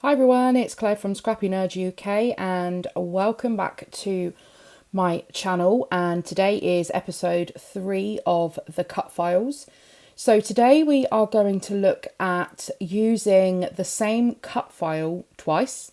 Hi everyone, it's Claire from ScrappyNerdUK and welcome back to my channel, and today is episode 3 of the cut files. So today we are going to look at using the same cut file twice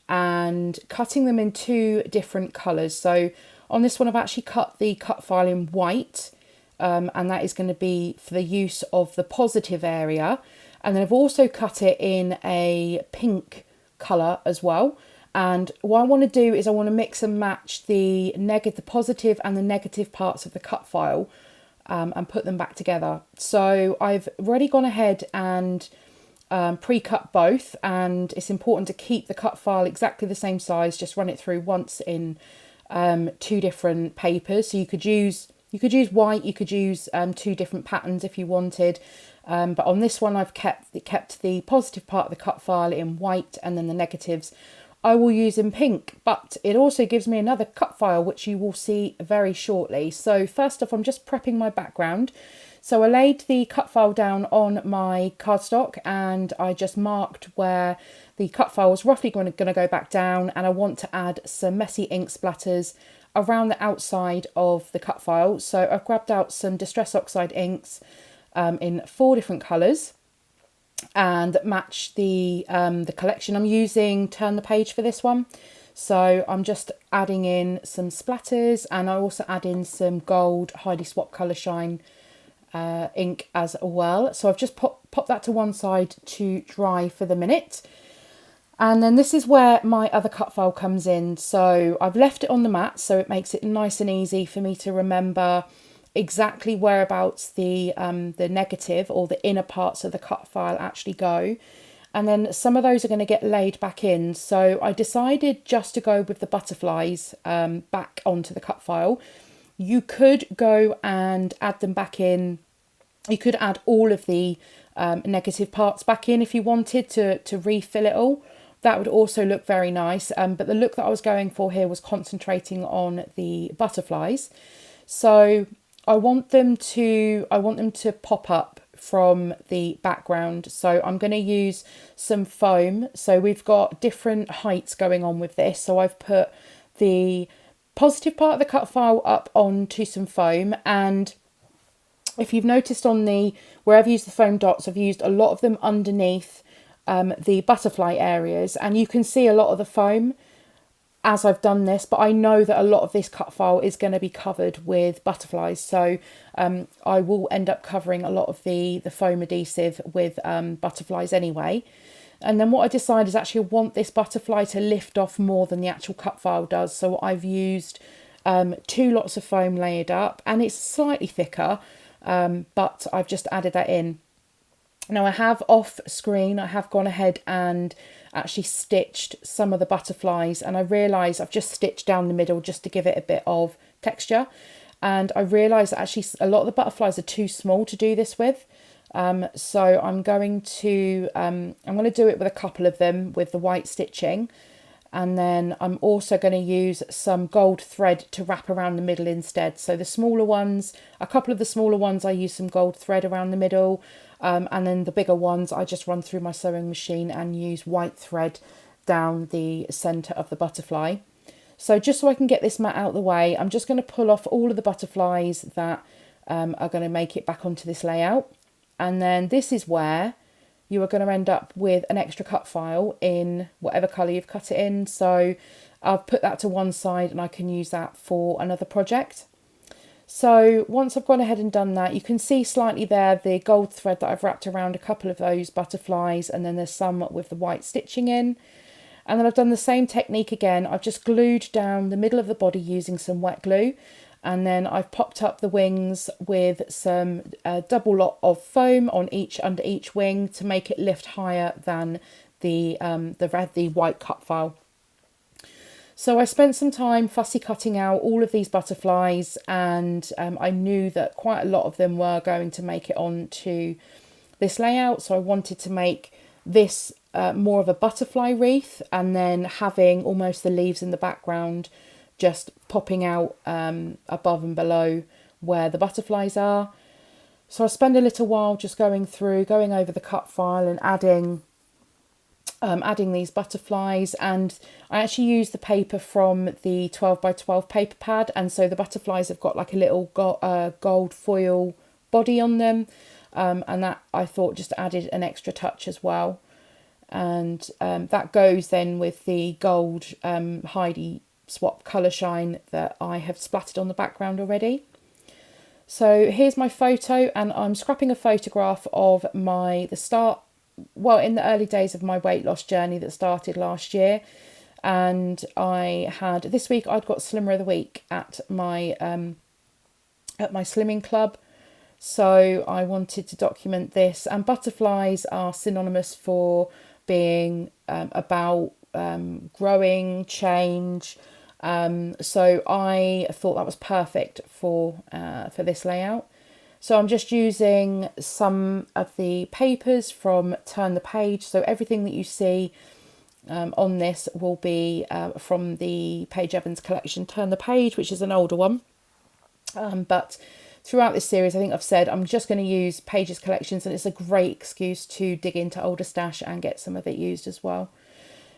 and cutting them in two different colours. So on this one I've actually cut the cut file in white, and that is going to be for the use of the positive area. And then I've also cut it in a pink colour as well. And what I want to do is I want to mix and match the positive and the negative parts of the cut file, and put them back together. So I've already gone ahead and pre-cut both, and it's important to keep the cut file exactly the same size. Just run it through once in two different papers. So you could use white, you could use two different patterns if you wanted. But on this one I've kept the positive part of the cut file in white, and then the negatives I will use in pink. But it also gives me another cut file which you will see very shortly. So first off, I'm just prepping my background. So I laid the cut file down on my cardstock and I just marked where the cut file was roughly going to go back down, and I want to add some messy ink splatters around the outside of the cut file. So I've grabbed out some Distress Oxide inks in 4 different colours and match the collection I'm using. Turn the Page for this one. So I'm just adding in some splatters, and I also add in some gold Heidi Swap Colour Shine ink as well. So I've just popped that to one side to dry for the minute. And then this is where my other cut file comes in. So I've left it on the mat so it makes it nice and easy for me to remember exactly whereabouts the negative or the inner parts of the cut file actually go. And then some of those are going to get laid back in. So I decided just to go with the butterflies back onto the cut file. You could go and add them back in. You could add all of the negative parts back in if you wanted to refill it all. That would also look very nice. But the look that I was going for here was concentrating on the butterflies. So I want them to pop up from the background. So I'm going to use some foam. So we've got different heights going on with this. So I've put the positive part of the cut file up onto some foam, and if you've noticed on where I've used the foam dots, I've used a lot of them underneath the butterfly areas, and you can see a lot of the foam as I've done this, but I know that a lot of this cut file is going to be covered with butterflies, so I will end up covering a lot of the foam adhesive with butterflies anyway. And then what I decided is actually I want this butterfly to lift off more than the actual cut file does, so I've used 2 lots of foam layered up, and it's slightly thicker, but I've just added that in. Now I have off screen, I have gone ahead and actually stitched some of the butterflies, and I realise I've just stitched down the middle just to give it a bit of texture, and I realised that actually a lot of the butterflies are too small to do this with. So I'm going to do it with a couple of them with the white stitching, and then I'm also going to use some gold thread to wrap around the middle instead. So the smaller ones, a couple of the smaller ones, I use some gold thread around the middle, and then the bigger ones I just run through my sewing machine and use white thread down the centre of the butterfly. So just so I can get this mat out of the way, I'm just going to pull off all of the butterflies that are going to make it back onto this layout. And then this is where you are going to end up with an extra cut file in whatever colour you've cut it in. So I've put that to one side and I can use that for another project. So once I've gone ahead and done that, you can see slightly there the gold thread that I've wrapped around a couple of those butterflies, and then there's some with the white stitching in. And then I've done the same technique again. I've just glued down the middle of the body using some wet glue, and then I've popped up the wings with some double lot of foam on under each wing to make it lift higher than the white cut file. So I spent some time fussy cutting out all of these butterflies, and I knew that quite a lot of them were going to make it onto this layout. So I wanted to make this more of a butterfly wreath, and then having almost the leaves in the background just popping out above and below where the butterflies are. So I spend a little while just going over the cut file and adding adding these butterflies, and I actually used the paper from the 12 by 12 paper pad, and so the butterflies have got like a little gold foil body on them, and that I thought just added an extra touch as well. And that goes then with the gold Heidi Swap colour shine that I have splattered on the background already. So here's my photo, and I'm scrapping a photograph of in the early days of my weight loss journey that started last year. And this week I'd got Slimmer of the Week at my slimming club. So I wanted to document this, and butterflies are synonymous for being about growing, change. So I thought that was perfect for this layout. So I'm just using some of the papers from Turn the Page. So everything that you see on this will be from the Paige Evans collection, Turn the Page, which is an older one. But throughout this series, I think I've said I'm just going to use Paige's collections, and it's a great excuse to dig into older stash and get some of it used as well.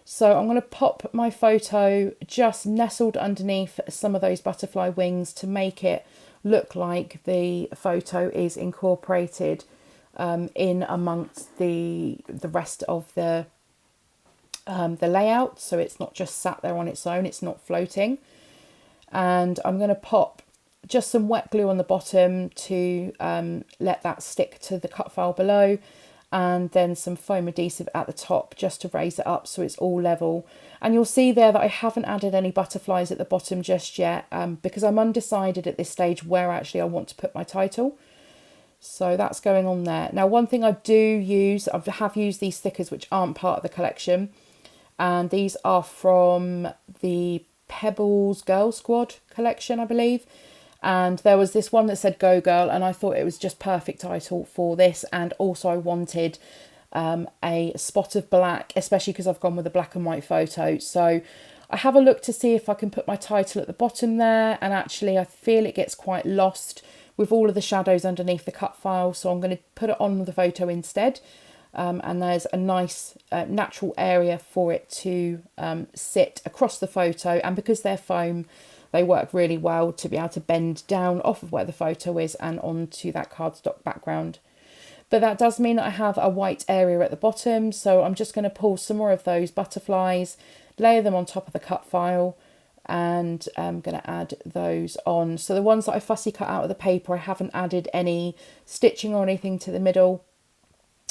So I'm going to pop my photo just nestled underneath some of those butterfly wings to make it look like the photo is incorporated in amongst the rest of the layout, so it's not just sat there on its own, it's not floating. And I'm going to pop just some wet glue on the bottom to let that stick to the cut file below, and then some foam adhesive at the top just to raise it up so it's all level. And you'll see there that I haven't added any butterflies at the bottom just yet, because I'm undecided at this stage where actually I want to put my title. So that's going on there. Now, one thing I do use, I have used these stickers which aren't part of the collection, and these are from the Pebbles Girl Squad collection, I believe. And there was this one that said Go Girl, and I thought it was just perfect title for this. And also I wanted a spot of black, especially because I've gone with a black and white photo. So I have a look to see if I can put my title at the bottom there, and actually I feel it gets quite lost with all of the shadows underneath the cut file, so I'm going to put it on the photo instead. And there's a nice natural area for it to sit across the photo, and because they're foam, they work really well to be able to bend down off of where the photo is and onto that cardstock background. But that does mean that I have a white area at the bottom, so I'm just going to pull some more of those butterflies, layer them on top of the cut file, and I'm going to add those on. So the ones that I fussy cut out of the paper, I haven't added any stitching or anything to the middle.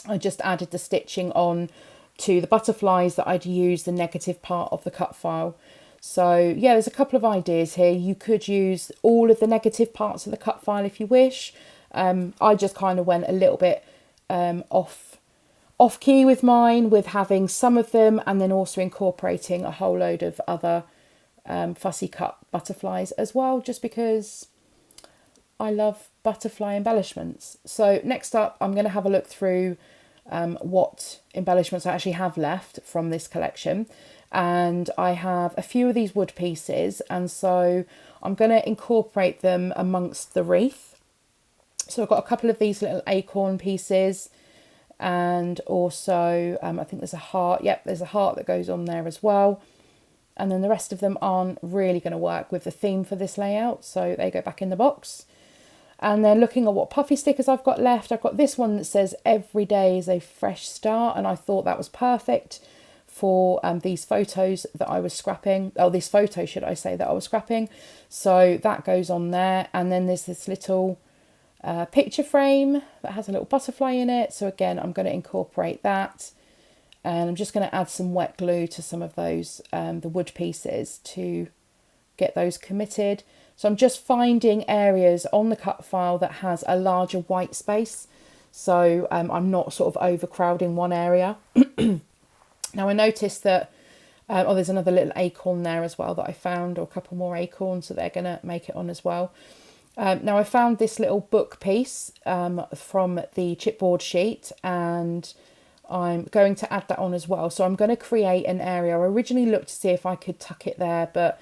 I just added the stitching on to the butterflies that I'd use the negative part of the cut file. So yeah, there's a couple of ideas here. You could use all of the negative parts of the cut file if you wish. I just kind of went a little bit off key with mine, with having some of them and then also incorporating a whole load of other fussy cut butterflies as well, just because I love butterfly embellishments. So next up, I'm going to have a look through what embellishments I actually have left from this collection. And I have a few of these wood pieces, and so I'm going to incorporate them amongst the wreath. So I've got a couple of these little acorn pieces, and also I think there's a heart. Yep, there's a heart that goes on there as well. And then the rest of them aren't really going to work with the theme for this layout, so they go back in the box. And then looking at what puffy stickers I've got left, I've got this one that says every day is a fresh start, and I thought that was perfect for these photos that I was scrapping. Oh, this photo, should I say, that I was scrapping. So that goes on there. And then there's this little picture frame that has a little butterfly in it. So again, I'm going to incorporate that. And I'm just going to add some wet glue to some of those, the wood pieces, to get those committed. So I'm just finding areas on the cut file that has a larger white space. So I'm not sort of overcrowding one area. Now I noticed that, there's another little acorn there as well that I found, or a couple more acorns, so they're going to make it on as well. Now I found this little book piece from the chipboard sheet, and I'm going to add that on as well. So I'm going to create an area. I originally looked to see if I could tuck it there, but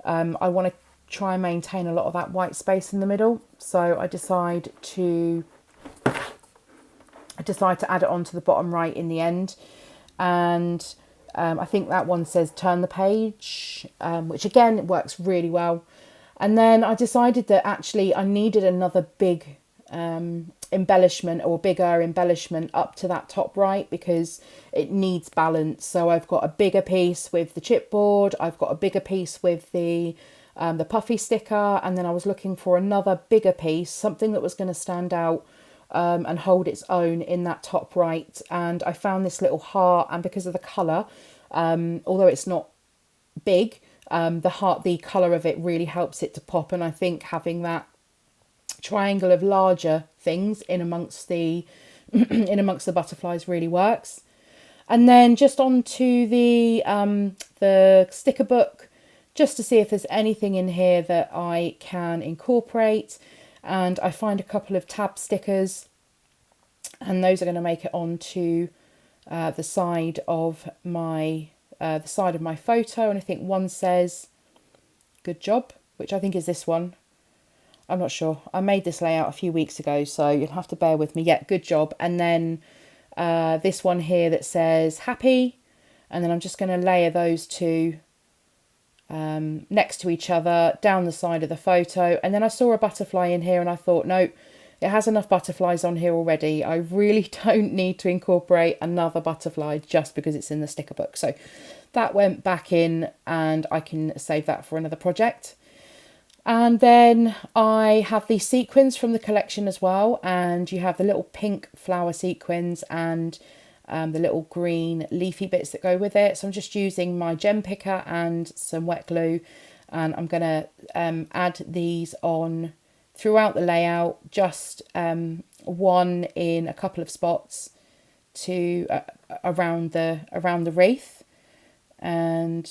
I want to try and maintain a lot of that white space in the middle. So I decide to add it onto the bottom right in the end. and I think that one says turn the page, which again works really well. And then I decided that actually I needed another big embellishment, or bigger embellishment up to that top right, because it needs balance. So I've got a bigger piece with the chipboard, I've got a bigger piece with the puffy sticker, and then I was looking for another bigger piece, something that was going to stand out and hold its own in that top right. And I found this little heart, and because of the colour, although it's not big, the colour of it really helps it to pop. And I think having that triangle of larger things in amongst the in amongst the butterflies really works. And then just onto the sticker book, just to see if there's anything in here that I can incorporate. And I find a couple of tab stickers, and those are going to make it onto the side of my photo. And I think one says "good job," which I think is this one. I'm not sure. I made this layout a few weeks ago, so you'll have to bear with me. Yeah, good job. And then this one here that says happy. And then I'm just going to layer those two next to each other down the side of the photo. And then I saw a butterfly in here and I thought, no, it has enough butterflies on here already. I really don't need to incorporate another butterfly just because it's in the sticker book. So that went back in, and I can save that for another project. And then I have the sequins from the collection as well, and you have the little pink flower sequins and the little green leafy bits that go with it. So I'm just using my gem picker and some wet glue, and I'm going to add these on throughout the layout, just one in a couple of spots to around the wreath, and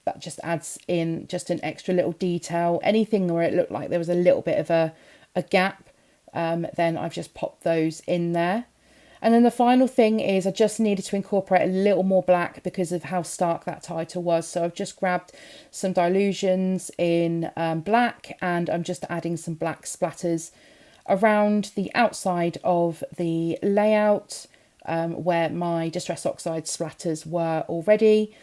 that just adds in just an extra little detail. Anything where it looked like there was a little bit of a gap, then I've just popped those in there. And then the final thing is I just needed to incorporate a little more black because of how stark that title was. So I've just grabbed some dilutions in black, and I'm just adding some black splatters around the outside of the layout where my Distress Oxide splatters were already.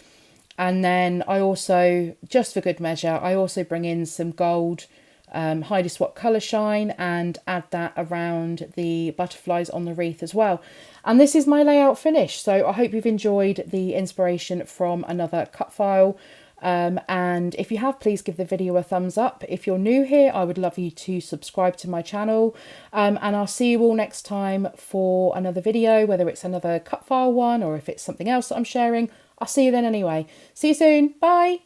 And then I also, just for good measure, I also bring in some gold Heidi Swap Colour Shine and add that around the butterflies on the wreath as well. And this is my layout finished. So I hope you've enjoyed the inspiration from another cut file. And if you have, please give the video a thumbs up. If you're new here, I would love you to subscribe to my channel. And I'll see you all next time for another video, whether it's another cut file one or if it's something else that I'm sharing. I'll see you then anyway. See you soon. Bye.